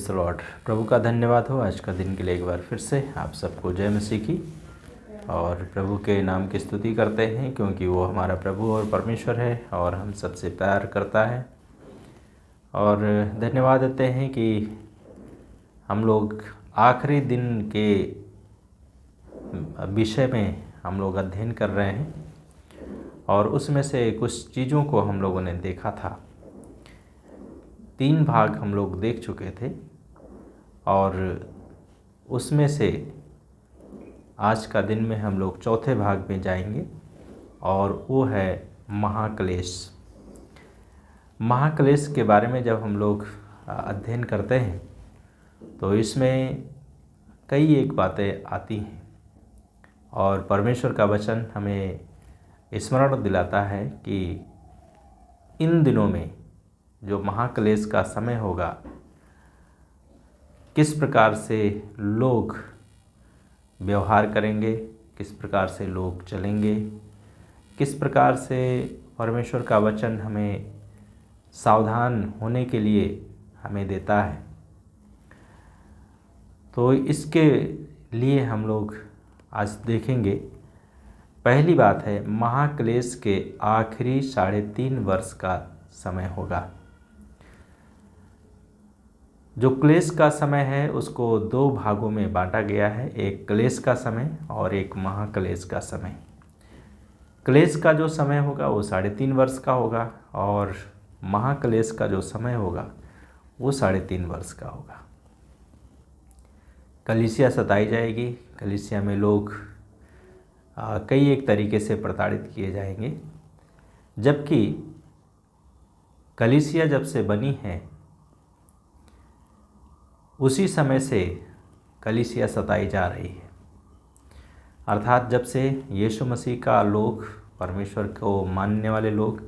Praise the Lord. प्रभु का धन्यवाद हो आज का दिन के लिए एक बार फिर से आप सबको जय मसीह की। और प्रभु के नाम की स्तुति करते हैं क्योंकि वो हमारा प्रभु और परमेश्वर है और हम सबसे प्यार करता है। और धन्यवाद देते हैं कि हम लोग आखिरी दिन के विषय में हम लोग अध्ययन कर रहे हैं और उसमें से कुछ चीज़ों को हम लोगों ने देखा था। 3 भाग हम लोग देख चुके थे और उसमें से आज का दिन में हम लोग चौथे भाग में जाएंगे और वो है महाक्लेश। महाक्लेश के बारे में जब हम लोग अध्ययन करते हैं तो इसमें कई एक बातें आती हैं और परमेश्वर का वचन हमें स्मरण दिलाता है कि इन दिनों में जो महाक्लेश का समय होगा, किस प्रकार से लोग व्यवहार करेंगे, किस प्रकार से लोग चलेंगे, किस प्रकार से परमेश्वर का वचन हमें सावधान होने के लिए हमें देता है। तो इसके लिए हम लोग आज देखेंगे। पहली बात है, महाक्लेश के आखिरी 3.5 वर्ष का समय होगा। जो क्लेश का समय है उसको 2 भागों में बांटा गया है, एक क्लेश का समय और एक महाक्लेश का समय। क्लेश का जो समय होगा वो 3.5 वर्ष का होगा और महाक्लेश का जो समय होगा वो 3.5 वर्ष का होगा। कलीसिया सताई जाएगी, कलीसिया में लोग कई एक तरीके से प्रताड़ित किए जाएंगे। जबकि कलीसिया जब से बनी है उसी समय से कलीसिया सताई जा रही है, अर्थात जब से यीशु मसीह का लोग, परमेश्वर को मानने वाले लोग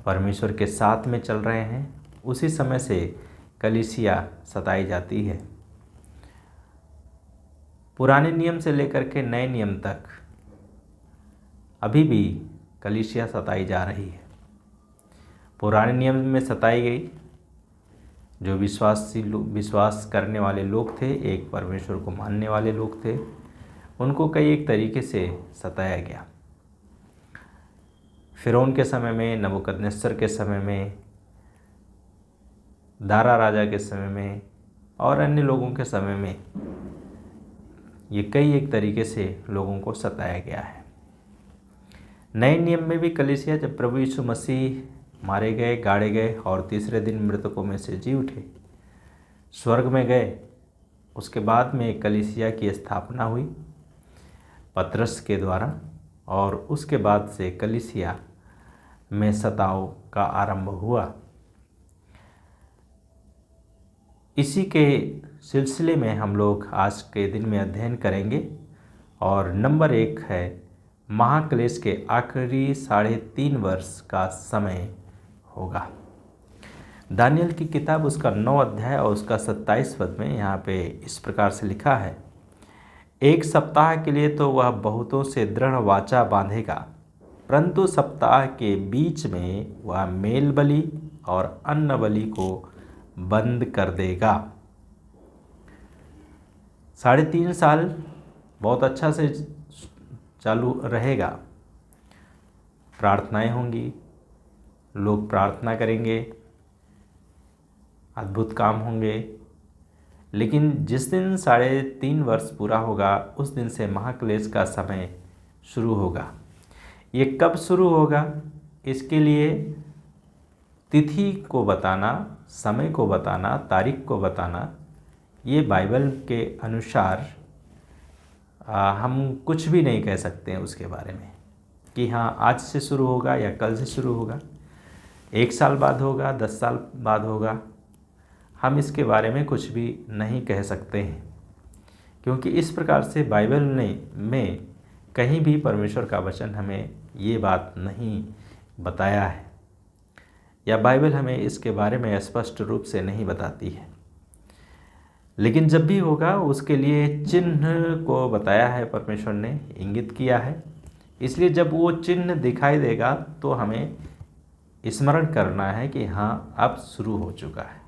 परमेश्वर के साथ में चल रहे हैं, उसी समय से कलीसिया सताई जाती है। पुराने नियम से लेकर के नए नियम तक अभी भी कलीसिया सताई जा रही है। पुराने नियम में सताई गई जो विश्वास करने वाले लोग थे, एक परमेश्वर को मानने वाले लोग थे, उनको कई एक तरीके से सताया गया। फिरौन के समय में, नबूकदनेस्सर के समय में, दारा राजा के समय में और अन्य लोगों के समय में ये कई एक तरीके से लोगों को सताया गया है। नए नियम में भी कलीसिया जब प्रभु यीशु मसीह मारे गए, गाड़े गए और तीसरे दिन मृतकों में से जी उठे, स्वर्ग में गए, उसके बाद में कलीसिया की स्थापना हुई पतरस के द्वारा और उसके बाद से कलीसिया में सताव का आरंभ हुआ। इसी के सिलसिले में हम लोग आज के दिन में अध्ययन करेंगे और नंबर 1 है महाक्लेश के आखिरी 3.5 वर्ष का समय होगा। दानियल की किताब उसका 9 अध्याय और उसका 27 पद में यहाँ पे इस प्रकार से लिखा है, 1 सप्ताह के लिए तो वह बहुतों से दृढ़ वाचा बांधेगा, परंतु सप्ताह के बीच में वह मेल बलि और अन्न बलि को बंद कर देगा। 3.5 साल बहुत अच्छा से चालू रहेगा। प्रार्थनाएं होंगी, लोग प्रार्थना करेंगे, अद्भुत काम होंगे, लेकिन जिस दिन 3.5 वर्ष पूरा होगा उस दिन से महाक्लेश का समय शुरू होगा। ये कब शुरू होगा, इसके लिए तिथि को बताना, समय को बताना, तारीख को बताना, ये बाइबल के अनुसार हम कुछ भी नहीं कह सकते हैं उसके बारे में कि हाँ आज से शुरू होगा या कल से शुरू होगा, 1 साल बाद होगा, 10 साल बाद होगा। हम इसके बारे में कुछ भी नहीं कह सकते हैं क्योंकि इस प्रकार से बाइबल में कहीं भी परमेश्वर का वचन हमें ये बात नहीं बताया है या बाइबल हमें इसके बारे में स्पष्ट रूप से नहीं बताती है। लेकिन जब भी होगा उसके लिए चिन्ह को बताया है, परमेश्वर ने इंगित किया है। इसलिए जब वो चिन्ह दिखाई देगा तो हमें स्मरण करना है कि हाँ अब शुरू हो चुका है।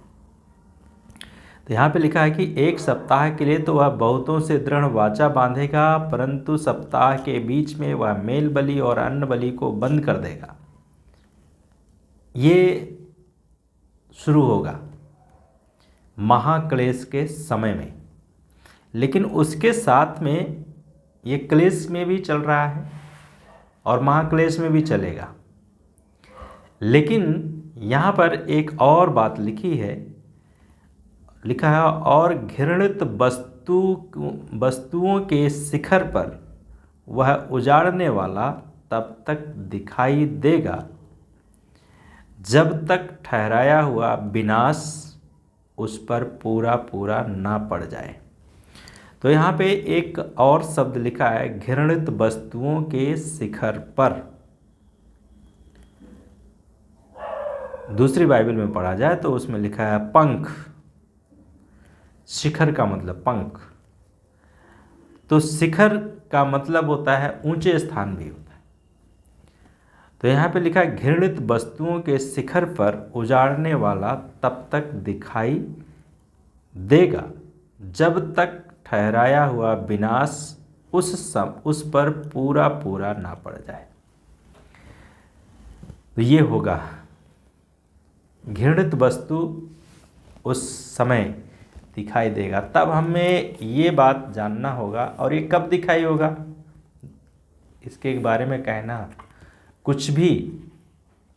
तो यहाँ पे लिखा है कि 1 सप्ताह के लिए तो वह बहुतों से दृढ़ वाचा बांधेगा, परंतु सप्ताह के बीच में वह मेल बलि और अन्न बलि को बंद कर देगा। ये शुरू होगा महाक्लेश के समय में, लेकिन उसके साथ में ये क्लेश में भी चल रहा है और महाक्लेश में भी चलेगा। लेकिन यहाँ पर एक और बात लिखी है, लिखा है और घृणित वस्तुओं के शिखर पर वह उजाड़ने वाला तब तक दिखाई देगा जब तक ठहराया हुआ विनाश उस पर पूरा पूरा ना पड़ जाए। तो यहाँ पे एक और शब्द लिखा है घृणित वस्तुओं के शिखर पर। दूसरी बाइबल में पढ़ा जाए तो उसमें लिखा है पंख। शिखर का मतलब पंख, तो शिखर का मतलब होता है ऊंचे स्थान भी होता है। तो यहाँ पे लिखा है घृणित वस्तुओं के शिखर पर उजाड़ने वाला तब तक दिखाई देगा जब तक ठहराया हुआ विनाश उस पर पूरा पूरा ना पड़ जाए। तो ये होगा घृणित वस्तु उस समय दिखाई देगा। तब हमें ये बात जानना होगा, और ये कब दिखाई होगा इसके बारे में कहना कुछ भी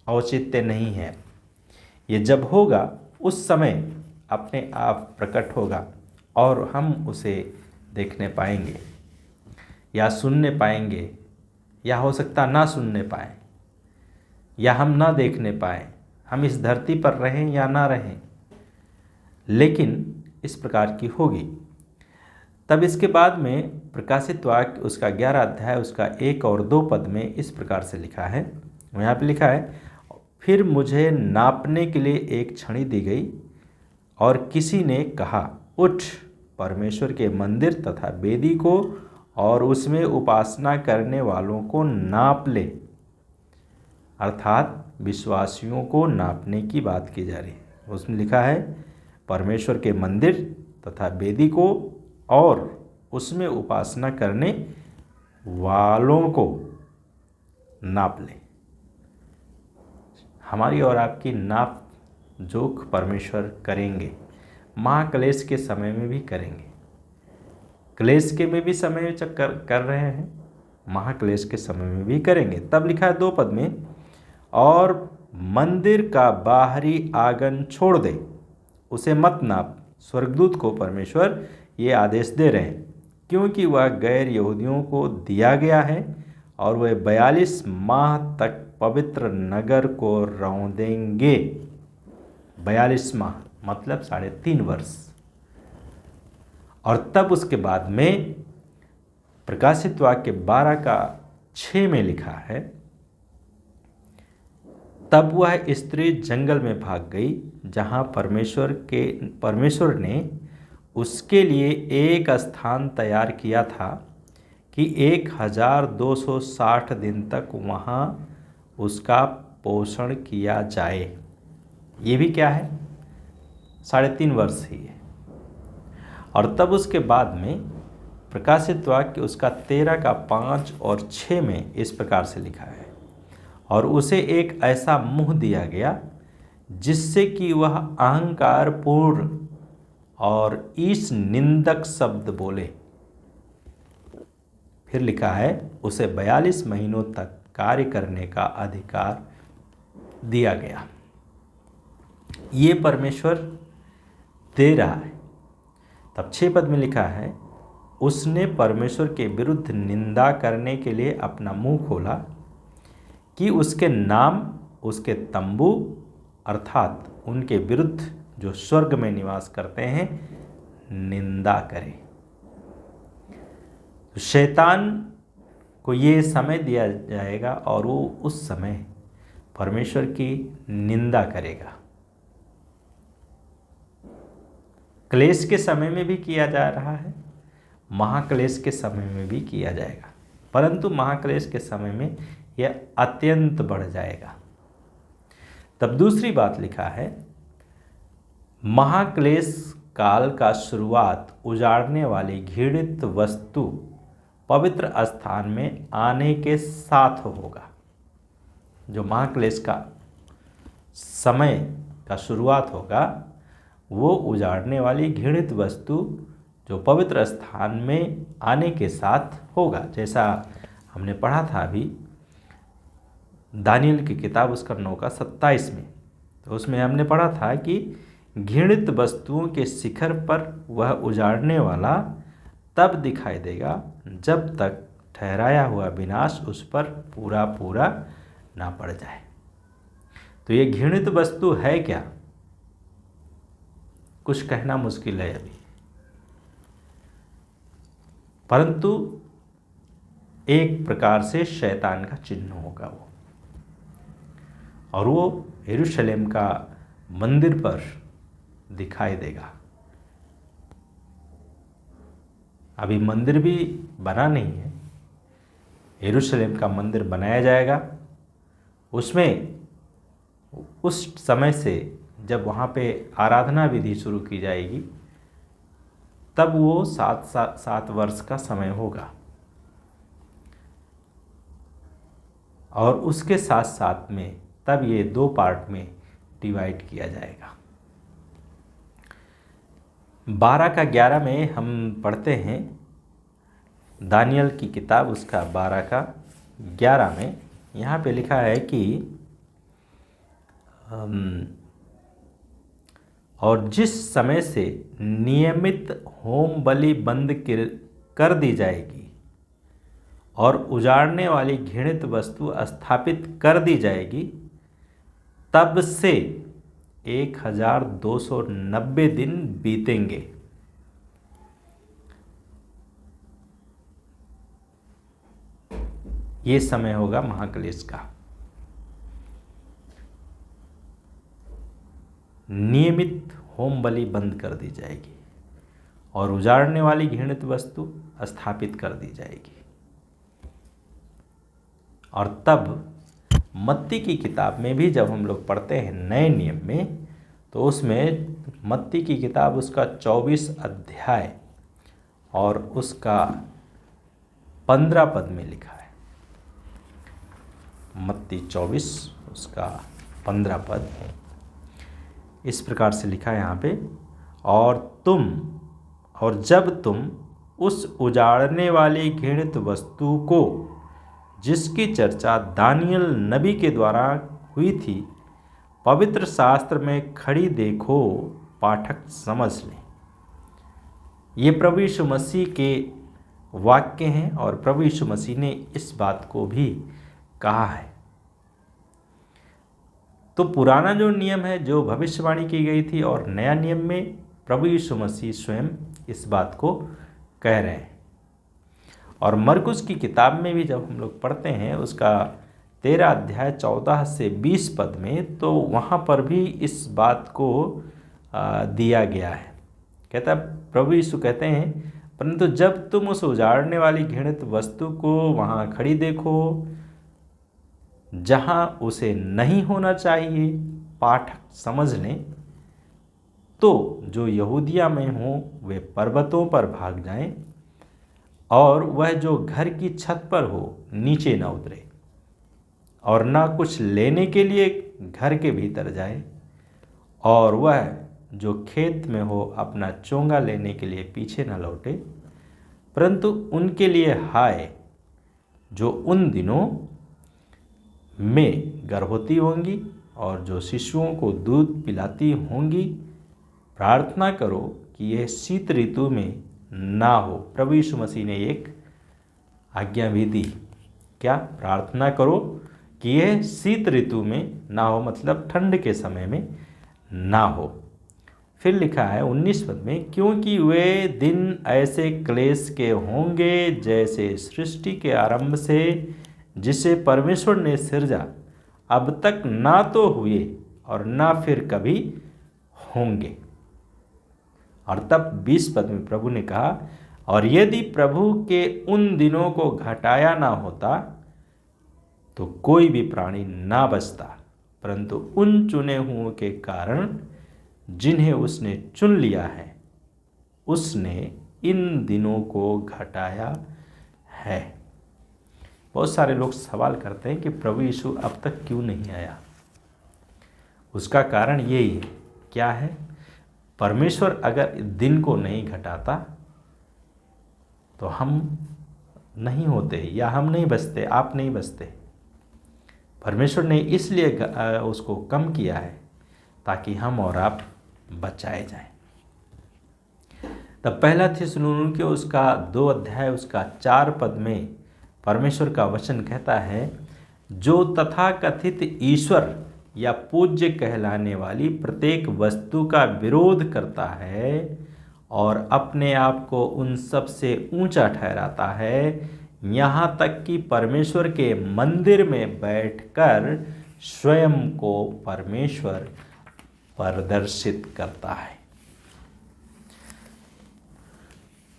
औचित्य नहीं है। ये जब होगा उस समय अपने आप प्रकट होगा और हम उसे देखने पाएंगे या सुनने पाएंगे, या हो सकता ना सुनने पाएं या हम ना देखने पाएं, हम इस धरती पर रहें या ना रहें, लेकिन इस प्रकार की होगी। तब इसके बाद में प्रकाशित वाक्य उसका 11 अध्याय उसका 1 और 2 पद में इस प्रकार से लिखा है। यहाँ पे लिखा है फिर मुझे नापने के लिए एक छड़ी दी गई और किसी ने कहा उठ परमेश्वर के मंदिर तथा वेदी को और उसमें उपासना करने वालों को नाप ले। अर्थात विश्वासियों को नापने की बात की जा रही है। उसमें लिखा है परमेश्वर के मंदिर तथा वेदी को और उसमें उपासना करने वालों को नाप ले। हमारी और आपकी नाप जोख परमेश्वर करेंगे, महाक्लेश के समय में भी करेंगे। क्लेश के में भी समय कर रहे हैं, महाक्लेश के समय में भी करेंगे। तब लिखा है 2 पद में और मंदिर का बाहरी आंगन छोड़ दे, उसे मत नाप। स्वर्गदूत को परमेश्वर ये आदेश दे रहे हैं क्योंकि वह गैर यहूदियों को दिया गया है और वह 42 माह तक पवित्र नगर को रौंदेंगे। 42 माह मतलब 3.5 वर्ष। और तब उसके बाद में प्रकाशित वाक्य 12:6 में लिखा है तब वह स्त्री जंगल में भाग गई जहाँ परमेश्वर ने उसके लिए एक स्थान तैयार किया था कि 1260 दिन तक वहाँ उसका पोषण किया जाए। ये भी क्या है 3.5 वर्ष ही है। और तब उसके बाद में प्रकाशित वाक्य उसका 13:5 और 6 में इस प्रकार से लिखा है और उसे एक ऐसा मुंह दिया गया जिससे कि वह अहंकार पूर्ण और ईश निंदक शब्द बोले। फिर लिखा है उसे 42 महीनों तक कार्य करने का अधिकार दिया गया। ये परमेश्वर दे रहा है। तब 6 पद में लिखा है उसने परमेश्वर के विरुद्ध निंदा करने के लिए अपना मुंह खोला कि उसके नाम उसके तंबू अर्थात उनके विरुद्ध जो स्वर्ग में निवास करते हैं निंदा करे। तो शैतान को ये समय दिया जाएगा और वो उस समय परमेश्वर की निंदा करेगा। क्लेश के समय में भी किया जा रहा है, महाक्लेश के समय में भी किया जाएगा, परंतु महाक्लेश के समय में यह अत्यंत बढ़ जाएगा। तब दूसरी बात लिखा है महाक्लेश काल का शुरुआत उजाड़ने वाली घृणित वस्तु पवित्र स्थान में आने के साथ होगा। जो महाक्लेश का समय का शुरुआत होगा वो उजाड़ने वाली घृणित वस्तु जो पवित्र स्थान में आने के साथ होगा। जैसा हमने पढ़ा था अभी दानियल की किताब उसका 9:27 में, तो उसमें हमने पढ़ा था कि घृणित वस्तुओं के शिखर पर वह उजाड़ने वाला तब दिखाई देगा जब तक ठहराया हुआ विनाश उस पर पूरा पूरा ना पड़ जाए। तो ये घृणित वस्तु है क्या, कुछ कहना मुश्किल है अभी, परंतु एक प्रकार से शैतान का चिन्ह होगा वो, और वो यरूशलेम का मंदिर पर दिखाई देगा। अभी मंदिर भी बना नहीं है, यरूशलेम का मंदिर बनाया जाएगा। उसमें उस समय से जब वहाँ पे आराधना विधि शुरू की जाएगी तब वो 7 वर्ष का समय होगा, और उसके साथ साथ में तब ये 2 पार्ट में डिवाइड किया जाएगा। 12:11 में हम पढ़ते हैं दानियल की किताब उसका 12:11 में, यहाँ पे लिखा है कि और जिस समय से नियमित होम बलि बंद कर दी जाएगी और उजाड़ने वाली घृणित वस्तु स्थापित कर दी जाएगी, तब से 1290 दिन बीतेंगे। ये समय होगा महाक्लेश का। नियमित होम बलि बंद कर दी जाएगी और उजाड़ने वाली घृणित वस्तु स्थापित कर दी जाएगी। और तब मत्ती की किताब में भी जब हम लोग पढ़ते हैं नए नियम में, तो उसमें मत्ती की किताब उसका 24 अध्याय और उसका 15 पद में लिखा है। मत्ती 24 उसका 15 पद इस प्रकार से लिखा है यहाँ पे, और जब तुम उस उजाड़ने वाली घृणित वस्तु को जिसकी चर्चा दानियल नबी के द्वारा हुई थी पवित्र शास्त्र में खड़ी देखो, पाठक समझ लें। ये प्रभु यीशु मसीह के वाक्य हैं और प्रभु यीशु मसीह ने इस बात को भी कहा है। तो पुराना जो नियम है, जो भविष्यवाणी की गई थी, और नया नियम में प्रभु यीशु मसीह स्वयं इस बात को कह रहे हैं। और मरकुस की किताब में भी जब हम लोग पढ़ते हैं उसका 13 अध्याय 14 से 20 पद में, तो वहाँ पर भी इस बात को दिया गया है। कहता प्रभु यीशु कहते हैं, परंतु जब तुम उस उजाड़ने वाली घृणित वस्तु को वहाँ खड़ी देखो जहाँ उसे नहीं होना चाहिए, पाठक समझ लें, तो जो यहूदिया में हों वे पर्वतों पर भाग जाएं, और वह जो घर की छत पर हो नीचे न उतरे, और ना कुछ लेने के लिए घर के भीतर जाए, और वह जो खेत में हो अपना चोंगा लेने के लिए पीछे न लौटे। परंतु उनके लिए हाय जो उन दिनों में गर्भवती होंगी और जो शिशुओं को दूध पिलाती होंगी। प्रार्थना करो कि यह शीत ऋतु में ना हो। प्रभु यीशु मसीह ने एक आज्ञा भी दी, क्या? प्रार्थना करो कि यह शीत ऋतु में ना हो, मतलब ठंड के समय में ना हो। फिर लिखा है 19 पद में, क्योंकि वे दिन ऐसे क्लेश के होंगे जैसे सृष्टि के आरंभ से जिसे परमेश्वर ने सिरजा अब तक ना तो हुए और ना फिर कभी होंगे। और तब 20 पद में प्रभु ने कहा, और यदि प्रभु के उन दिनों को घटाया ना होता तो कोई भी प्राणी ना बचता, परंतु उन चुने हुओं के कारण जिन्हें उसने चुन लिया है उसने इन दिनों को घटाया है। बहुत सारे लोग सवाल करते हैं कि प्रभु यीशु अब तक क्यों नहीं आया। उसका कारण यही है, क्या है? परमेश्वर अगर दिन को नहीं घटाता तो हम नहीं होते, या हम नहीं बचते, आप नहीं बचते। परमेश्वर ने इसलिए उसको कम किया है ताकि हम और आप बचाए जाएं। तब पहला थिस्सलुनीके उसका 2 अध्याय उसका 4 पद में परमेश्वर का वचन कहता है, जो तथाकथित ईश्वर या पूज्य कहलाने वाली प्रत्येक वस्तु का विरोध करता है और अपने आप को उन सब से ऊंचा ठहराता है, यहाँ तक कि परमेश्वर के मंदिर में बैठकर स्वयं को परमेश्वर प्रदर्शित करता है।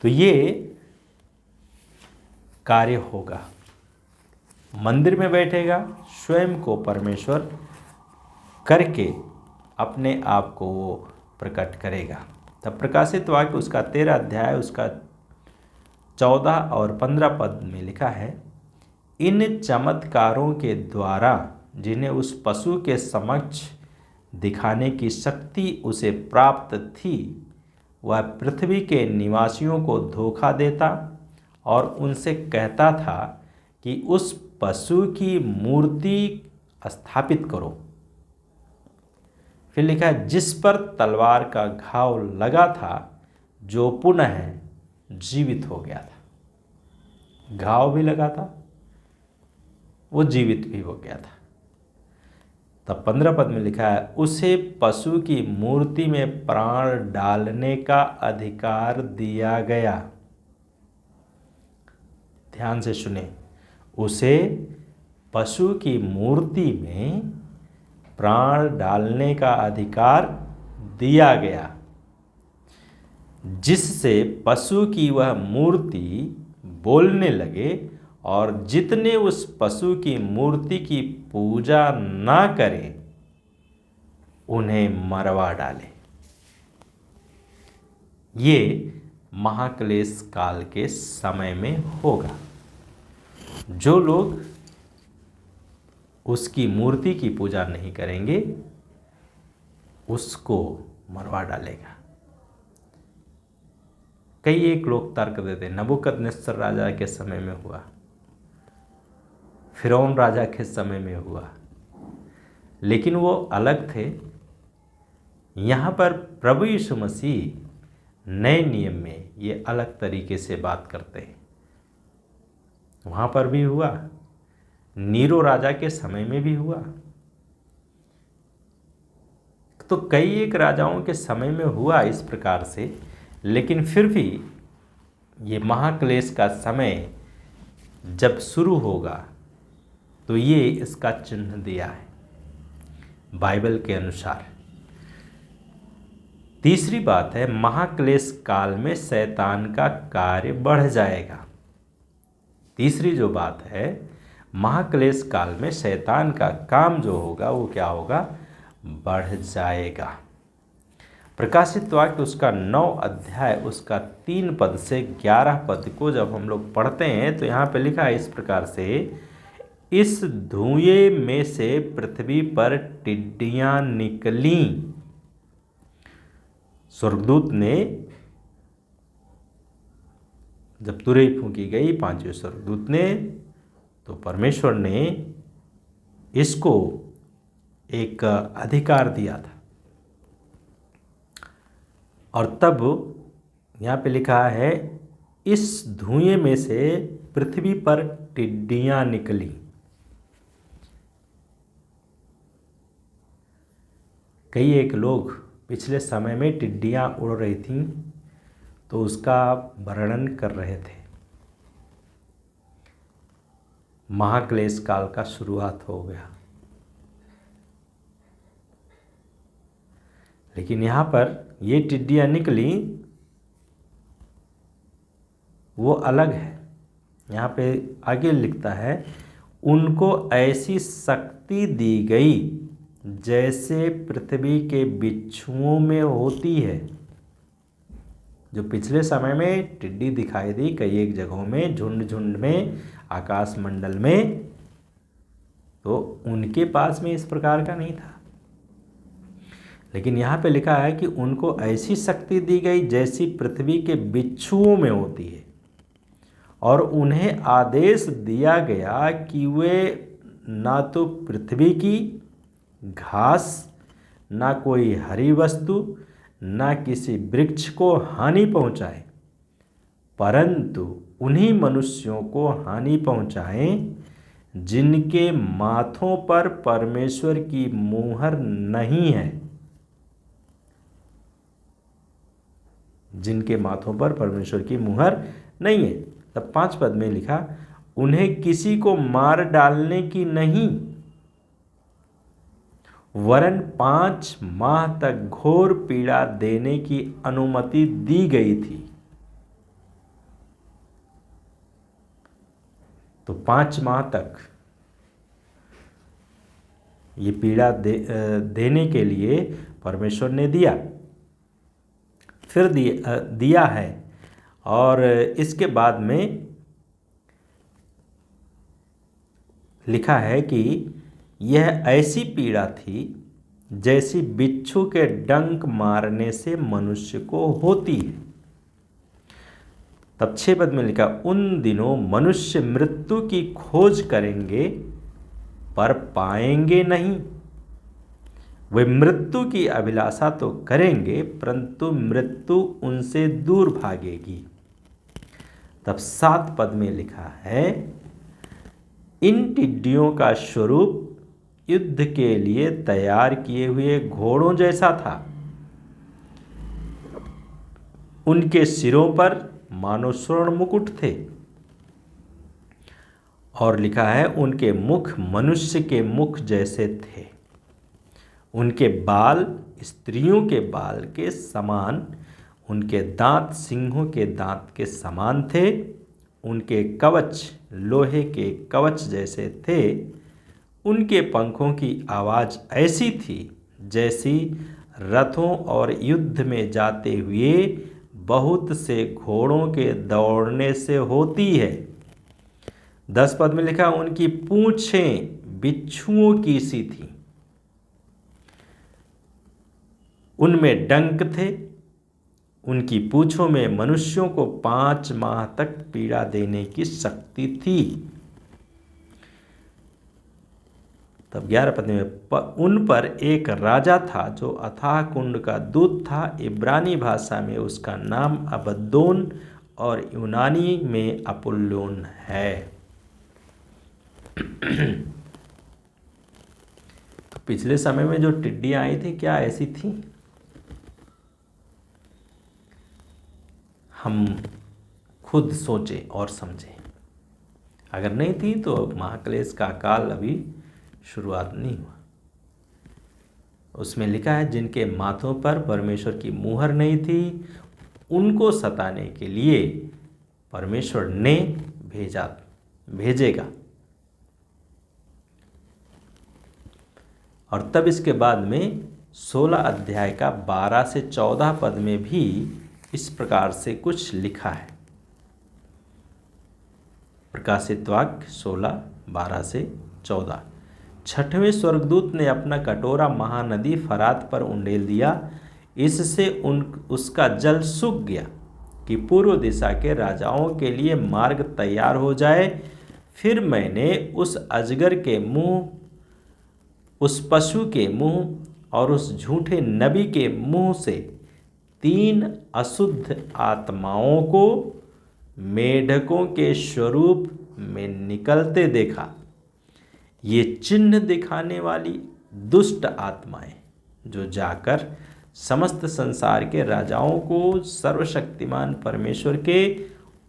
तो ये कार्य होगा, मंदिर में बैठेगा, स्वयं को परमेश्वर करके अपने आप को वो प्रकट करेगा। तब प्रकाशित वाक्य उसका 13 अध्याय उसका 14 और 15 पद में लिखा है, इन चमत्कारों के द्वारा जिन्हें उस पशु के समक्ष दिखाने की शक्ति उसे प्राप्त थी, वह पृथ्वी के निवासियों को धोखा देता और उनसे कहता था कि उस पशु की मूर्ति स्थापित करो। फिर लिखा है, जिस पर तलवार का घाव लगा था, जो पुनः जीवित हो गया था। घाव भी लगा था, वो जीवित भी हो गया था। तब 15 पद में लिखा है, उसे पशु की मूर्ति में प्राण डालने का अधिकार दिया गया। ध्यान से सुने, उसे पशु की मूर्ति में प्राण डालने का अधिकार दिया गया, जिससे पशु की वह मूर्ति बोलने लगे और जितने उस पशु की मूर्ति की पूजा ना करें उन्हें मरवा डाले। ये महाक्लेश काल के समय में होगा। जो लोग उसकी मूर्ति की पूजा नहीं करेंगे उसको मरवा डालेगा। कई एक लोग तर्क देते हैं, नबूकदनेस्सर राजा के समय में हुआ, फिरौन राजा के समय में हुआ, लेकिन वो अलग थे। यहाँ पर प्रभु यीशु मसीह नए नियम में ये अलग तरीके से बात करते हैं। वहाँ पर भी हुआ, नीरो राजा के समय में भी हुआ। तो कई एक राजाओं के समय में हुआ इस प्रकार से, लेकिन फिर भी ये महाक्लेश का समय जब शुरू होगा तो ये इसका चिन्ह दिया है बाइबल के अनुसार। तीसरी बात है, महाक्लेश काल में शैतान का कार्य बढ़ जाएगा। तीसरी जो बात है, महाक्लेश काल में शैतान का काम जो होगा वो क्या होगा? बढ़ जाएगा। प्रकाशित वाक्य उसका 9 अध्याय उसका 3 पद से 11 पद को जब हम लोग पढ़ते हैं तो यहाँ पे लिखा है इस प्रकार से, इस धुएं में से पृथ्वी पर टिड्डियाँ निकलीं। स्वर्गदूत ने जब तुरही फूंकी गई 5वें स्वर्गदूत ने, तो परमेश्वर ने इसको एक अधिकार दिया था। और तब यहाँ पे लिखा है, इस धुएं में से पृथ्वी पर टिड्डियाँ निकली। कई एक लोग पिछले समय में टिड्डियाँ उड़ रही थीं तो उसका वर्णन कर रहे थे। महाक्लेश काल का शुरुआत हो गया। लेकिन यहाँ पर ये टिड्डियाँ निकली वो अलग है। यहाँ पे आगे लिखता है, उनको ऐसी शक्ति दी गई जैसे पृथ्वी के बिच्छुओं में होती है। जो पिछले समय में टिड्डी दिखाई दी कई एक जगहों में, झुंड झुंड में, आकाश मंडल में, तो उनके पास में इस प्रकार का नहीं था। लेकिन यहाँ पे लिखा है कि उनको ऐसी शक्ति दी गई जैसी पृथ्वी के बिच्छुओं में होती है, और उन्हें आदेश दिया गया कि वे ना तो पृथ्वी की घास, ना कोई हरी वस्तु, ना किसी वृक्ष को हानि पहुँचाए, परंतु उन्हीं मनुष्यों को हानि पहुँचाएं जिनके माथों पर परमेश्वर की मुहर नहीं है। जिनके माथों पर परमेश्वर की मुहर नहीं है। तब 5 पद में लिखा, उन्हें किसी को मार डालने की नहीं, वरन 5 माह तक घोर पीड़ा देने की अनुमति दी गई थी। तो 5 माह तक ये पीड़ा देने के लिए परमेश्वर ने दिया, फिर दिया है। और इसके बाद में लिखा है कि यह ऐसी पीड़ा थी जैसी बिच्छू के डंक मारने से मनुष्य को होती है। तब 6 पद में लिखा, उन दिनों मनुष्य मृत्यु की खोज करेंगे पर पाएंगे नहीं, वे मृत्यु की अभिलाषा तो करेंगे परंतु मृत्यु उनसे दूर भागेगी। तब 7 पद में लिखा है, इन टिड्डियों का स्वरूप युद्ध के लिए तैयार किए हुए घोड़ों जैसा था, उनके सिरों पर मानो स्वर्ण मुकुट थे, और लिखा है उनके मुख मनुष्य के मुख जैसे थे, उनके बाल स्त्रियों के बाल के समान, उनके दांत सिंहों के दांत के समान थे, उनके कवच लोहे के कवच जैसे थे, उनके पंखों की आवाज़ ऐसी थी जैसी रथों और युद्ध में जाते हुए बहुत से घोड़ों के दौड़ने से होती है। 10 पद में लिखा, उनकी पूंछें बिच्छुओं की सी थी, उनमें डंक थे, उनकी पूंछों में मनुष्यों को 5 माह तक पीड़ा देने की शक्ति थी। तब 11 पद में, उन पर एक राजा था जो अथाह कुंड का दूत था, इब्रानी भाषा में उसका नाम अबद्दोन और यूनानी में अपुल्लोन है। तो पिछले समय में जो टिड्डियां आई थी क्या ऐसी थी? हम खुद सोचें और समझें। अगर नहीं थी तो महाक्लेश का काल अभी शुरुआत नहीं हुआ। उसमें लिखा है जिनके माथों पर परमेश्वर की मुहर नहीं थी उनको सताने के लिए परमेश्वर ने भेजेगा। और तब इसके बाद में 16 अध्याय का 12 से 14 पद में भी इस प्रकार से कुछ लिखा है। प्रकाशित वाक्य 16, 12 से 14। 6वें स्वर्गदूत ने अपना कटोरा महानदी फरात पर उंडेल दिया, इससे उसका जल सूख गया कि पूर्व दिशा के राजाओं के लिए मार्ग तैयार हो जाए। फिर मैंने उस अजगर के मुंह, उस पशु के मुंह और उस झूठे नबी के मुंह से 3 अशुद्ध आत्माओं को मेढकों के स्वरूप में निकलते देखा। ये चिन्ह दिखाने वाली दुष्ट आत्माएं जो जाकर समस्त संसार के राजाओं को सर्वशक्तिमान परमेश्वर के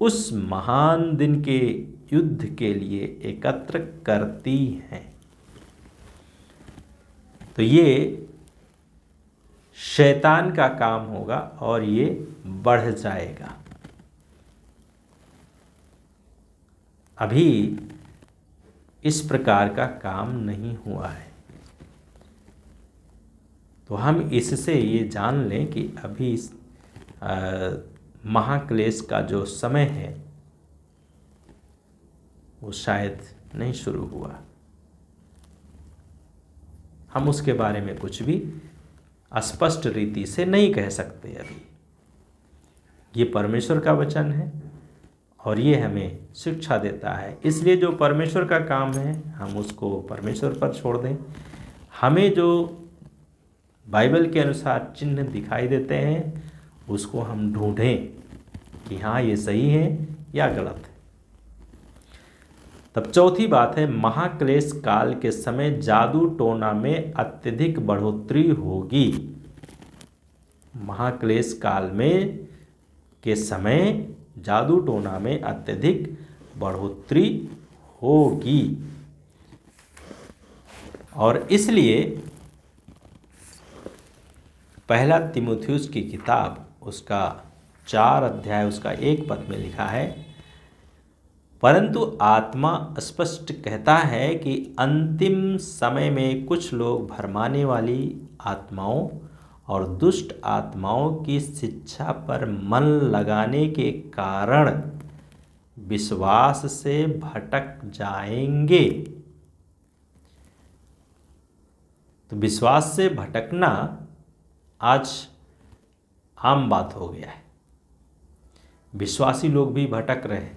उस महान दिन के युद्ध के लिए एकत्र करती हैं। तो ये शैतान का काम होगा और ये बढ़ जाएगा। अभी इस प्रकार का काम नहीं हुआ है। तो हम इससे ये जान लें कि अभी महाक्लेश का जो समय है वो शायद नहीं शुरू हुआ। हम उसके बारे में कुछ भी स्पष्ट रीति से नहीं कह सकते अभी। ये परमेश्वर का वचन है और ये हमें शिक्षा देता है। इसलिए जो परमेश्वर का काम है हम उसको परमेश्वर पर छोड़ दें। हमें जो बाइबल के अनुसार चिन्ह दिखाई देते हैं उसको हम ढूंढें कि हाँ ये सही है या गलत है। तब चौथी बात है, महाक्लेश काल के समय जादू टोना में अत्यधिक बढ़ोतरी होगी। महाक्लेश काल में के समय जादू टोना में अत्यधिक बढ़ोतरी होगी और इसलिए पहला तीमुथियुस की किताब उसका 4 अध्याय उसका 1 पद में लिखा है, परंतु आत्मा स्पष्ट कहता है कि अंतिम समय में कुछ लोग भरमाने वाली आत्माओं और दुष्ट आत्माओं की शिक्षा पर मन लगाने के कारण विश्वास से भटक जाएंगे। तो विश्वास से भटकना आज आम बात हो गया है। विश्वासी लोग भी भटक रहे हैं।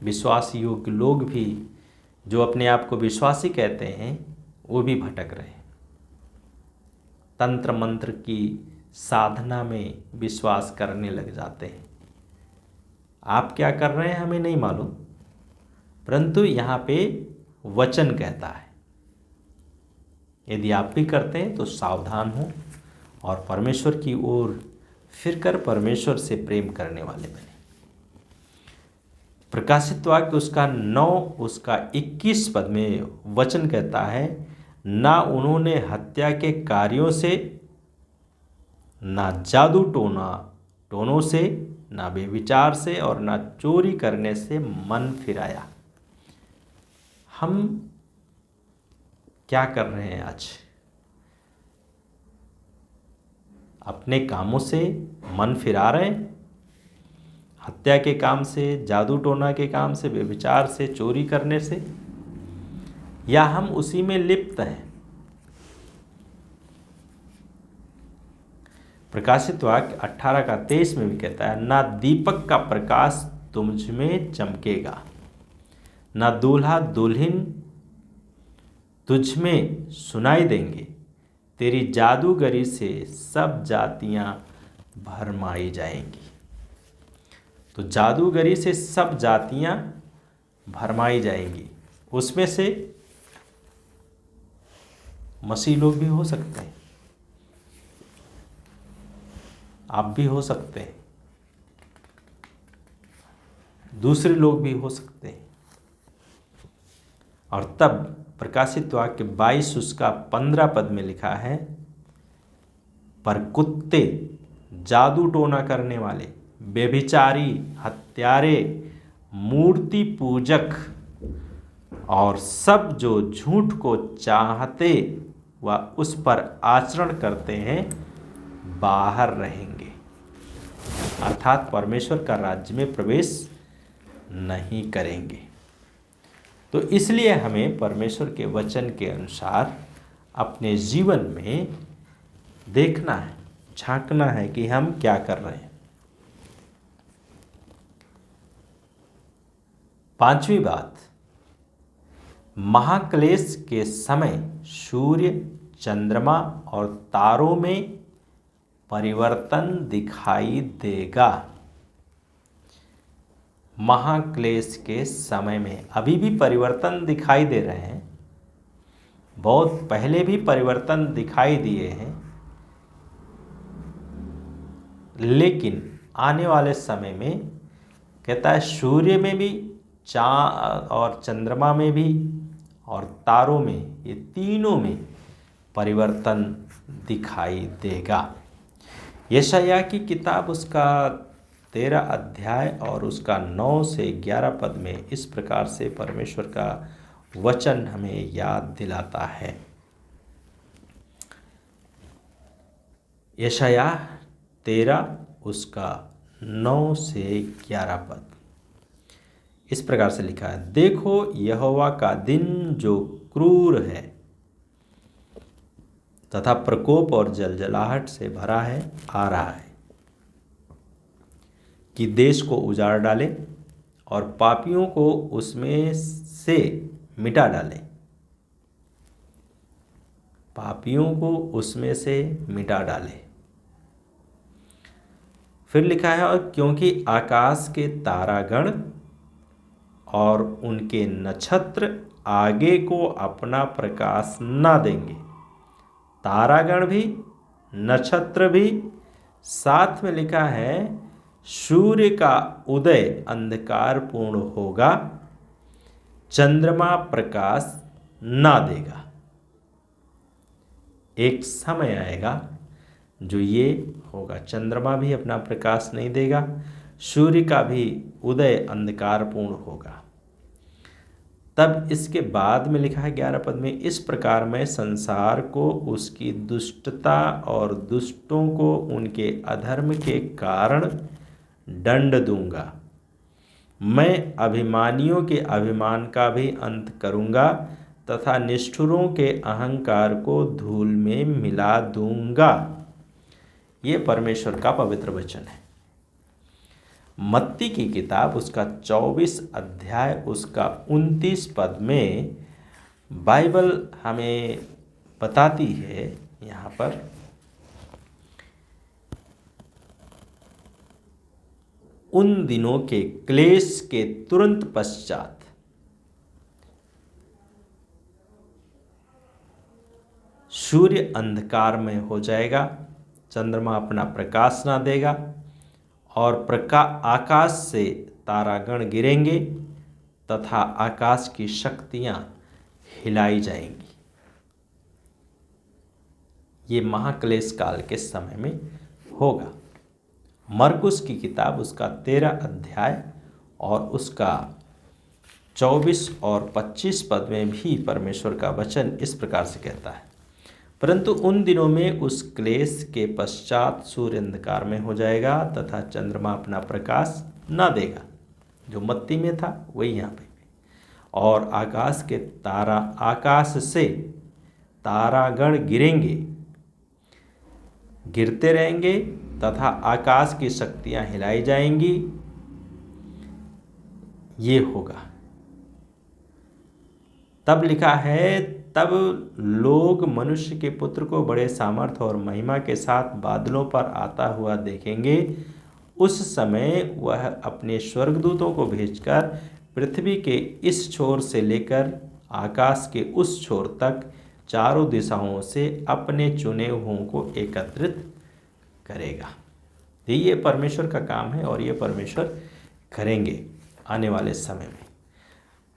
विश्वासी योग्य लोग भी जो अपने आप को विश्वासी कहते हैं वो भी भटक रहे हैं। तंत्र मंत्र की साधना में विश्वास करने लग जाते हैं। आप क्या कर रहे हैं हमें नहीं मालूम, परंतु यहाँ पे वचन कहता है यदि आप भी करते हैं तो सावधान हो और परमेश्वर की ओर फिरकर परमेश्वर से प्रेम करने वाले बने। प्रकाशित वाक्य उसका 9 उसका 21 पद में वचन कहता है, ना उन्होंने हत्या के कार्यों से, ना जादू टोनों से, ना बेविचार से और ना चोरी करने से मन फिराया। हम क्या कर रहे हैं आज? अपने कामों से मन फिरा रहे हैं, हत्या के काम से, जादू टोना के काम से, बेविचार से, चोरी करने से, या हम उसी में लिप्त हैं? प्रकाशित वाक्य 18 का 23 में भी कहता है, ना दीपक का प्रकाश तुझ में चमकेगा, ना दूल्हा दुल्हन तुझ में सुनाई देंगे, तेरी जादूगरी से सब जातियां भरमाई जाएंगी। तो जादूगरी से सब जातियां भरमाई जाएंगी। उसमें से मसीह लोग भी हो सकते हैं, आप भी हो सकते हैं, दूसरे लोग भी हो सकते हैं। और तब प्रकाशित वाक्य 22 उसका 15 पद में लिखा है, पर कुत्ते, जादू टोना करने वाले, व्यभिचारी, हत्यारे, मूर्ति पूजक और सब जो झूठ को चाहते व उस पर आचरण करते हैं बाहर रहेंगे, अर्थात परमेश्वर का राज्य में प्रवेश नहीं करेंगे। तो इसलिए हमें परमेश्वर के वचन के अनुसार अपने जीवन में देखना है, झांकना है कि हम क्या कर रहे हैं। 5वीं बात, महाक्लेश के समय सूर्य, चंद्रमा और तारों में परिवर्तन दिखाई देगा। महाक्लेश के समय में अभी भी परिवर्तन दिखाई दे रहे हैं, बहुत पहले भी परिवर्तन दिखाई दिए हैं, लेकिन आने वाले समय में कहता है सूर्य में भी, चाँद और चंद्रमा में भी और तारों में, ये तीनों में परिवर्तन दिखाई देगा। यशायाह की किताब उसका 13 अध्याय और उसका 9 से 11 पद में इस प्रकार से परमेश्वर का वचन हमें याद दिलाता है। यशायाह 13 उसका 9 से 11 पद इस प्रकार से लिखा है, देखो यहोवा का दिन जो क्रूर है तथा प्रकोप और जलजलाहट से भरा है आ रहा है कि देश को उजाड़ डाले और पापियों को उसमें से मिटा डाले। पापियों को उसमें से मिटा डाले। फिर लिखा है, और क्योंकि आकाश के तारागण और उनके नक्षत्र आगे को अपना प्रकाश ना देंगे। तारागण भी, नक्षत्र भी, साथ में लिखा है सूर्य का उदय अंधकारपूर्ण होगा, चंद्रमा प्रकाश ना देगा। एक समय आएगा जो ये होगा, चंद्रमा भी अपना प्रकाश नहीं देगा, सूर्य का भी उदय अंधकारपूर्ण होगा। तब इसके बाद में लिखा है 11 पद में, इस प्रकार मैं संसार को उसकी दुष्टता और दुष्टों को उनके अधर्म के कारण दंड दूंगा। मैं अभिमानियों के अभिमान का भी अंत करूंगा तथा निष्ठुरों के अहंकार को धूल में मिला दूंगा। ये परमेश्वर का पवित्र वचन है। मत्ती की किताब उसका 24 अध्याय उसका 29 पद में बाइबल हमें बताती है, यहाँ पर उन दिनों के क्लेश के तुरंत पश्चात सूर्य अंधकार में हो जाएगा, चंद्रमा अपना प्रकाश ना देगा और आकाश से तारागण गिरेंगे तथा आकाश की शक्तियां हिलाई जाएंगी। ये महाक्लेश काल के समय में होगा। मरकुस की किताब उसका 13 अध्याय और उसका 24 और 25 पद में भी परमेश्वर का वचन इस प्रकार से कहता है, परंतु उन दिनों में उस क्लेश के पश्चात सूर्य अंधकार में हो जाएगा तथा चंद्रमा अपना प्रकाश न देगा। जो मत्ती में था वही यहाँ पे, और आकाश के तारा, आकाश से तारागण गिरेंगे, गिरते रहेंगे तथा आकाश की शक्तियां हिलाई जाएंगी। ये होगा। तब लिखा है, तब लोग मनुष्य के पुत्र को बड़े सामर्थ और महिमा के साथ बादलों पर आता हुआ देखेंगे। उस समय वह अपने स्वर्गदूतों को भेजकर पृथ्वी के इस छोर से लेकर आकाश के उस छोर तक चारों दिशाओं से अपने चुने हुओं को एकत्रित करेगा। ये परमेश्वर का काम है और ये परमेश्वर करेंगे आने वाले समय में।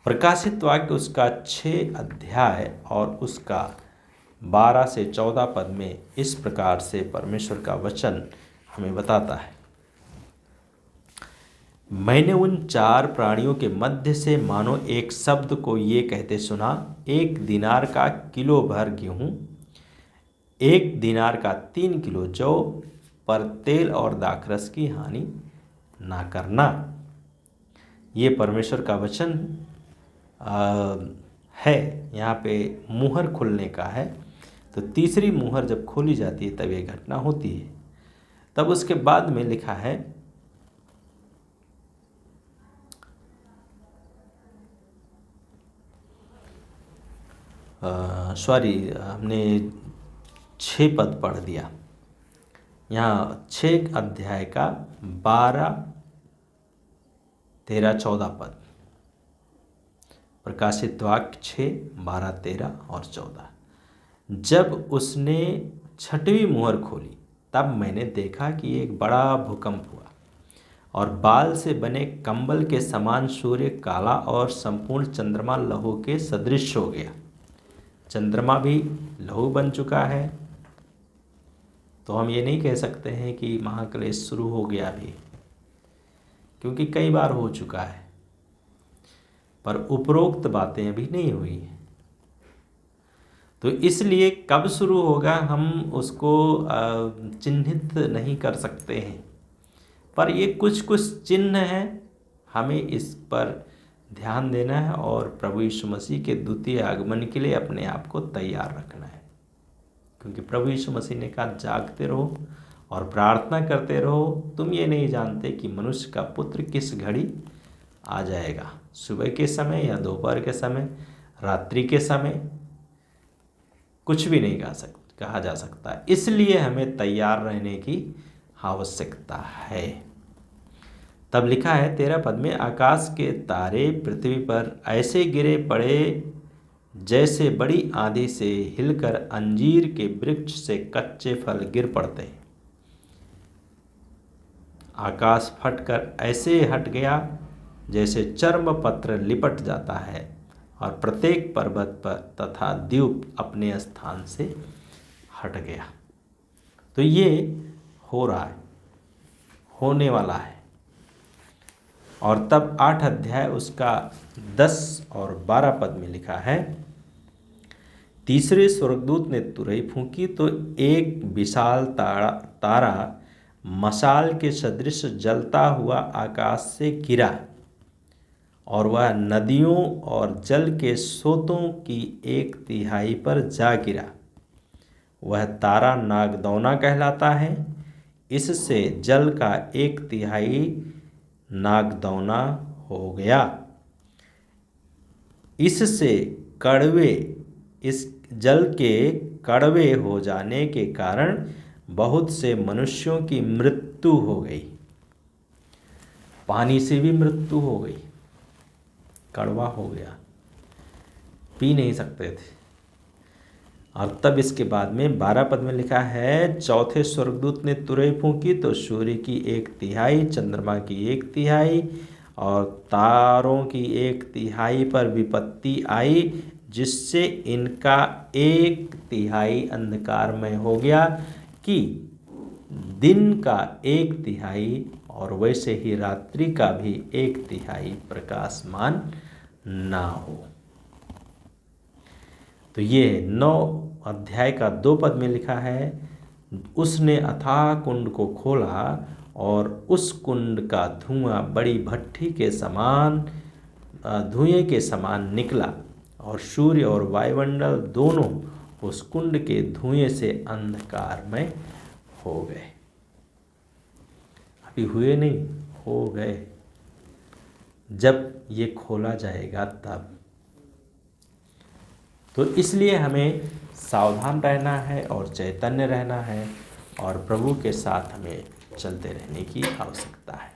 प्रकाशित वाक्य उसका 6 अध्याय और उसका 12 से 14 पद में इस प्रकार से परमेश्वर का वचन हमें बताता है, मैंने उन 4 प्राणियों के मध्य से मानो एक शब्द को ये कहते सुना, 1 दिनार का किलो भर गेहूँ, 1 दिनार का 3 किलो जौ, पर तेल और दाखरस की हानि ना करना। ये परमेश्वर का वचन है। यहाँ पे मुहर खुलने का है, तो तीसरी मुहर जब खोली जाती है तब ये घटना होती है। तब उसके बाद में लिखा है, हमने 6 पद पढ़ दिया। यहाँ 6 अध्याय का 12, 13, 14 पद, प्रकाशित वाक्य 6, 12, 13 और 14। जब उसने 6वीं मुहर खोली तब मैंने देखा कि एक बड़ा भूकंप हुआ और बाल से बने कंबल के समान सूर्य काला और संपूर्ण चंद्रमा लहू के सदृश हो गया। चंद्रमा भी लहू बन चुका है, तो हम ये नहीं कह सकते हैं कि महाक्लेश शुरू हो गया अभी, क्योंकि कई बार हो चुका है, पर उपरोक्त बातें अभी नहीं हुई हैं। तो इसलिए कब शुरू होगा हम उसको चिन्हित नहीं कर सकते हैं, पर ये कुछ कुछ चिन्ह हैं, हमें इस पर ध्यान देना है और प्रभु यीशु मसीह के द्वितीय आगमन के लिए अपने आप को तैयार रखना है। क्योंकि प्रभु यीशु मसीह ने कहा, जागते रहो और प्रार्थना करते रहो, तुम ये नहीं जानते कि मनुष्य का पुत्र किस घड़ी आ जाएगा, सुबह के समय या दोपहर के समय, रात्रि के समय, कुछ भी नहीं कहा जा सकता। इसलिए हमें तैयार रहने की आवश्यकता है। तब लिखा है 13 पद में, आकाश के तारे पृथ्वी पर ऐसे गिरे पड़े जैसे बड़ी आंधी से हिलकर अंजीर के वृक्ष से कच्चे फल गिर पड़ते हैं। आकाश फटकर ऐसे हट गया जैसे चर्म पत्र लिपट जाता है और प्रत्येक पर्वत पर तथा द्वीप अपने स्थान से हट गया। तो ये हो रहा है, होने वाला है। और तब 8 अध्याय उसका 10 और 12 पद में लिखा है, तीसरे स्वर्गदूत ने तुरही फूंकी तो एक विशाल तारा मशाल के सदृश जलता हुआ आकाश से गिरा और वह नदियों और जल के स्रोतों की 1/3 पर जा गिरा। वह तारा नागदौना कहलाता है। इससे जल का 1/3 नागदौना हो गया। इससे इस जल के कड़वे हो जाने के कारण बहुत से मनुष्यों की मृत्यु हो गई। पानी से भी मृत्यु हो गई, कड़वा हो गया, पी नहीं सकते थे। और तब इसके बाद में 12 पद में लिखा है, चौथे स्वर्गदूत ने तुरही फूंकी तो सूर्य की 1/3, चंद्रमा की 1/3 और तारों की 1/3 पर विपत्ति आई, जिससे इनका 1/3 अंधकारमय हो गया कि दिन का 1/3 और वैसे ही रात्रि का भी 1/3 प्रकाशमान ना हो। तो ये 9 अध्याय का 2 पद में लिखा है, उसने अथाह कुंड को खोला और उस कुंड का धुआं बड़ी भट्ठी के समान धुएं के समान निकला और सूर्य और वायुमंडल दोनों उस कुंड के धुएं से अंधकारमय हो गए। अभी हुए नहीं, हो गए। जब ये खोला जाएगा तब। तो इसलिए हमें सावधान रहना है और चैतन्य रहना है और प्रभु के साथ हमें चलते रहने की आवश्यकता है।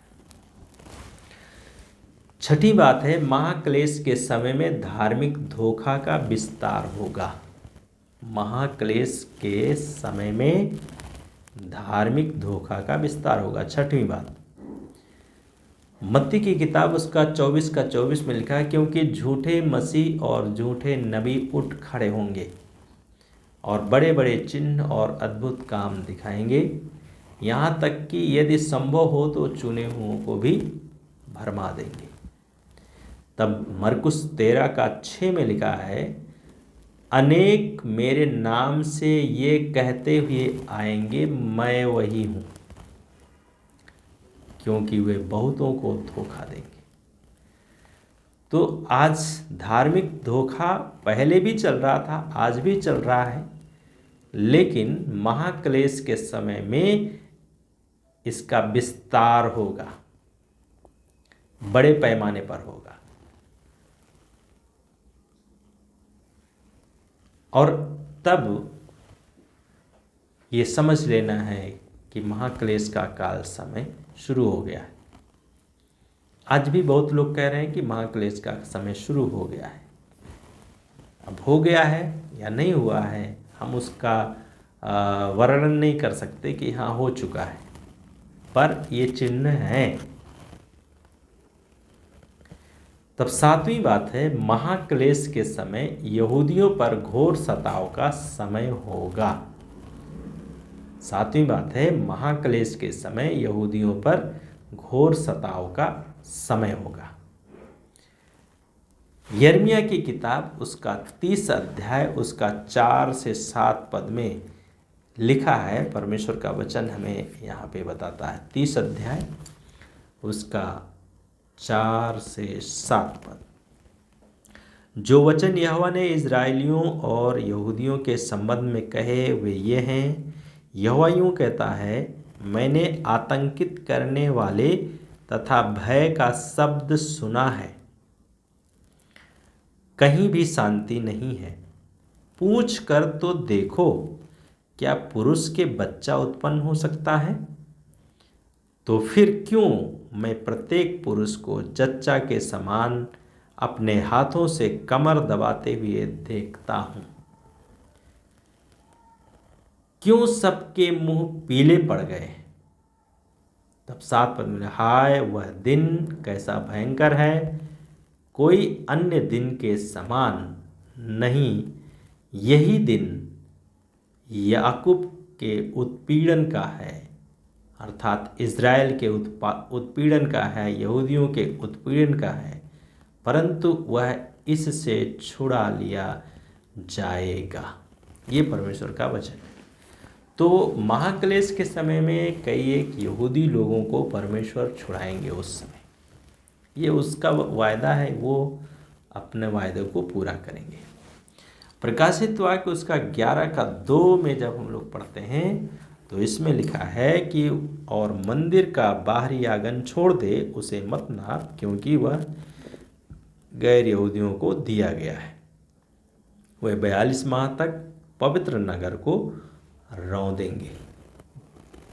छठी बात है, महाक्लेश के समय में धार्मिक धोखा का विस्तार होगा। महाक्लेश के समय में धार्मिक धोखा का विस्तार होगा। छठवीं बात, मत्ती की किताब उसका 24 का 24 में लिखा है, क्योंकि झूठे मसीह और झूठे नबी उठ खड़े होंगे और बड़े बड़े चिन्ह और अद्भुत काम दिखाएंगे, यहाँ तक कि यदि संभव हो तो चुने हुओं को भी भरमा देंगे। तब मरकुस 13 का 6 में लिखा है, अनेक मेरे नाम से ये कहते हुए आएंगे, मैं वही हूँ, क्योंकि वे बहुतों को धोखा देंगे। तो आज धार्मिक धोखा पहले भी चल रहा था, आज भी चल रहा है, लेकिन महाक्लेश के समय में इसका विस्तार होगा, बड़े पैमाने पर होगा। और तब ये समझ लेना है कि महाक्लेश का काल समय शुरू हो गया है। आज भी बहुत लोग कह रहे हैं कि महाक्लेश का समय शुरू हो गया है। अब हो गया है या नहीं हुआ है, हम उसका वर्णन नहीं कर सकते कि हाँ हो चुका है, पर ये चिन्ह हैं। तब 7वीं बात है, महाक्लेश के समय यहूदियों पर घोर सताव का समय होगा। 7वीं बात है, महाक्लेश के समय यहूदियों पर घोर सताव का समय होगा। यिर्मयाह की किताब उसका 30 अध्याय उसका 4 से 7 पद में लिखा है। परमेश्वर का वचन हमें यहाँ पे बताता है 30 अध्याय उसका 4 से 7 पद। जो वचन यहोवा ने इज़राइलियों और यहूदियों के संबंध में कहे वे ये हैं। यहोवा यूँ कहता है, मैंने आतंकित करने वाले तथा भय का शब्द सुना है, कहीं भी शांति नहीं है। पूछ कर तो देखो, क्या पुरुष के बच्चा उत्पन्न हो सकता है? तो फिर क्यों मैं प्रत्येक पुरुष को जच्चा के समान अपने हाथों से कमर दबाते हुए देखता हूं? क्यों सबके मुंह पीले पड़ गए? तब 7 पद में, हाय वह दिन कैसा भयंकर है, कोई अन्य दिन के समान नहीं। यही दिन याकूब के उत्पीड़न का है, अर्थात इज़राइल के उत्पीड़न का है, यहूदियों के उत्पीड़न का है, परंतु वह इससे छुड़ा लिया जाएगा। ये परमेश्वर का वचन है। तो महाक्लेश के समय में कई एक यहूदी लोगों को परमेश्वर छुड़ाएंगे उस समय। ये उसका वायदा है, वो अपने वायदे को पूरा करेंगे। प्रकाशित वाक्य उसका 11 का 2 में जब हम लोग पढ़ते हैं तो इसमें लिखा है कि और मंदिर का बाहरी आंगन छोड़ दे, उसे मत नाप, क्योंकि वह गैर यहूदियों को दिया गया है। वह 42 माह तक पवित्र नगर को रौंदेंगे।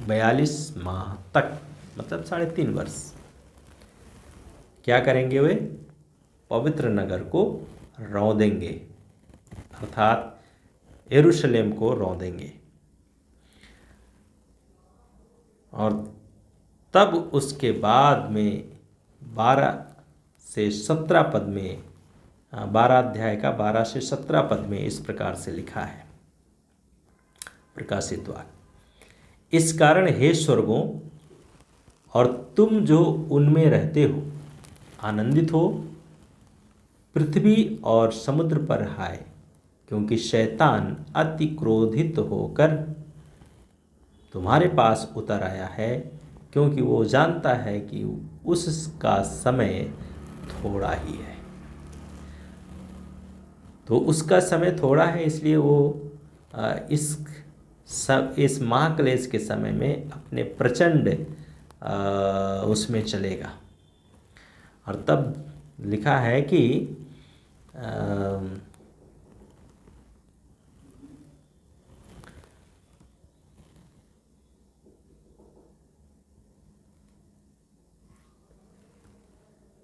42 माह तक मतलब 3.5 वर्ष क्या करेंगे? वे पवित्र नगर को रौंदेंगे, अर्थात यरूशलेम को रौंदेंगे। और तब उसके बाद में 12 से 17 पद में, 12 अध्याय का 12 से 17 पद में इस प्रकार से लिखा है प्रकाशित वाक्य, इस कारण हे स्वर्गों और तुम जो उनमें रहते हो आनंदित हो, पृथ्वी और समुद्र पर हाय, क्योंकि शैतान अति क्रोधित होकर तुम्हारे पास उतर आया है, क्योंकि वो जानता है कि उसका समय थोड़ा ही है। तो उसका समय थोड़ा है, इसलिए वो इस महाक्लेश के समय में अपने प्रचंड उसमें चलेगा। और तब लिखा है कि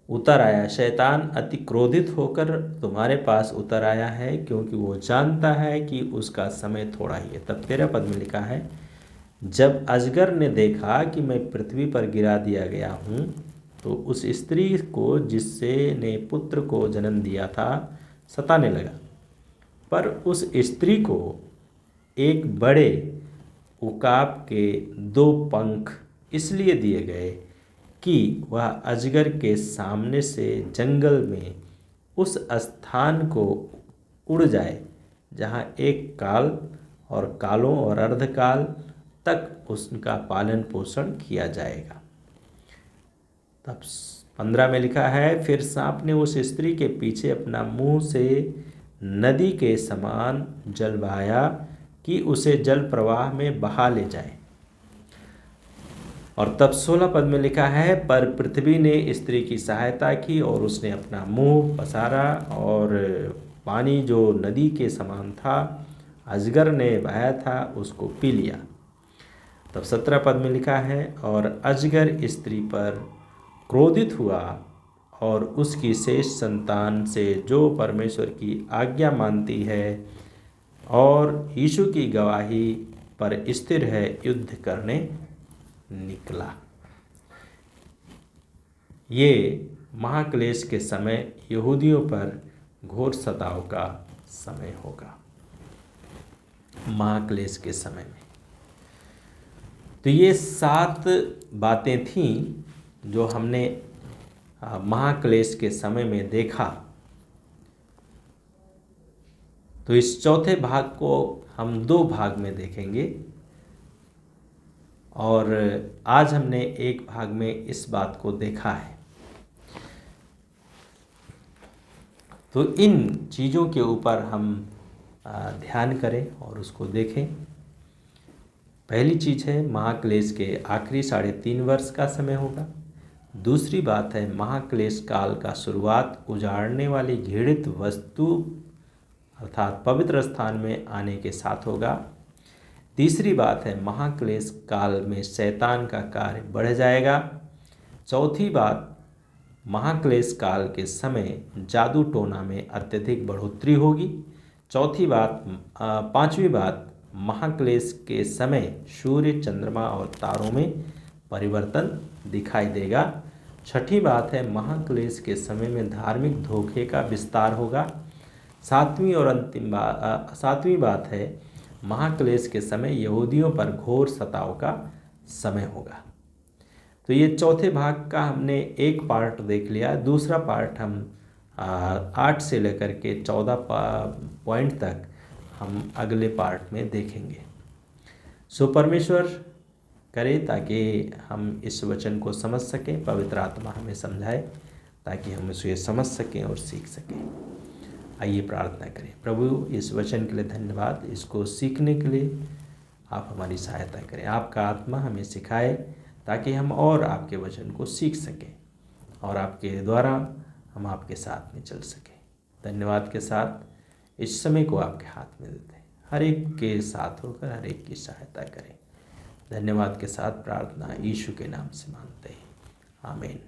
उतर आया, शैतान अति क्रोधित होकर तुम्हारे पास उतर आया है, क्योंकि वो जानता है कि उसका समय थोड़ा ही है। तब 13 पद में लिखा है, जब अजगर ने देखा कि मैं पृथ्वी पर गिरा दिया गया हूँ, तो उस स्त्री को जिससे ने पुत्र को जन्म दिया था सताने लगा। पर उस स्त्री को एक बड़े उकाब के 2 पंख इसलिए दिए गए कि वह अजगर के सामने से जंगल में उस स्थान को उड़ जाए जहाँ एक काल और कालों और अर्धकाल तक उसका पालन पोषण किया जाएगा। तब 15 में लिखा है, फिर सांप ने उस स्त्री के पीछे अपना मुंह से नदी के समान जल बहाया कि उसे जल प्रवाह में बहा ले जाए। और तब 16 पद में लिखा है, पर पृथ्वी ने स्त्री की सहायता की और उसने अपना मुंह पसारा और पानी जो नदी के समान था अजगर ने बहाया था उसको पी लिया। तब 17 पद में लिखा है, और अजगर स्त्री पर क्रोधित हुआ और उसकी शेष संतान से जो परमेश्वर की आज्ञा मानती है और यीशु की गवाही पर स्थिर है, युद्ध करने निकला। ये महाक्लेश के समय यहूदियों पर घोर सताव का समय होगा। महाक्लेश के समय में तो ये 7 बातें थीं जो हमने महाक्लेश के समय में देखा। तो इस चौथे भाग को हम 2 भाग में देखेंगे और आज हमने एक भाग में इस बात को देखा है। तो इन चीज़ों के ऊपर हम ध्यान करें और उसको देखें। पहली चीज़ है महाक्लेश के आखिरी 3.5 वर्ष का समय होगा। दूसरी बात है महाक्लेश काल का शुरुआत उजाड़ने वाली घृणित वस्तु अर्थात पवित्र स्थान में आने के साथ होगा। तीसरी बात है महाक्लेश काल में शैतान का कार्य बढ़ जाएगा। चौथी बात महाक्लेश काल के समय जादू टोना में अत्यधिक बढ़ोतरी होगी। पांचवी बात महाक्लेश के समय सूर्य, चंद्रमा और तारों में परिवर्तन दिखाई देगा। छठी बात है महाक्लेश के समय में धार्मिक धोखे का विस्तार होगा। सातवीं बात है महाक्लेश के समय यहूदियों पर घोर सताव का समय होगा। तो ये चौथे भाग का हमने एक पार्ट देख लिया। दूसरा पार्ट हम 8 से लेकर के 14 पॉइंट तक हम अगले पार्ट में देखेंगे। सो परमेश्वर करे ताकि हम इस वचन को समझ सकें, पवित्र आत्मा हमें समझाए ताकि हम इसे समझ सकें और सीख सकें। आइए प्रार्थना करें। प्रभु इस वचन के लिए धन्यवाद। इसको सीखने के लिए आप हमारी सहायता करें। आपका आत्मा हमें सिखाए ताकि हम और आपके वचन को सीख सकें और आपके द्वारा हम आपके साथ में चल सकें। धन्यवाद के साथ इस समय को आपके हाथ में देते हैं। हर एक के साथ होकर हर एक की सहायता करें। धन्यवाद के साथ प्रार्थना यीशु के नाम से मांगते हैं, आमीन।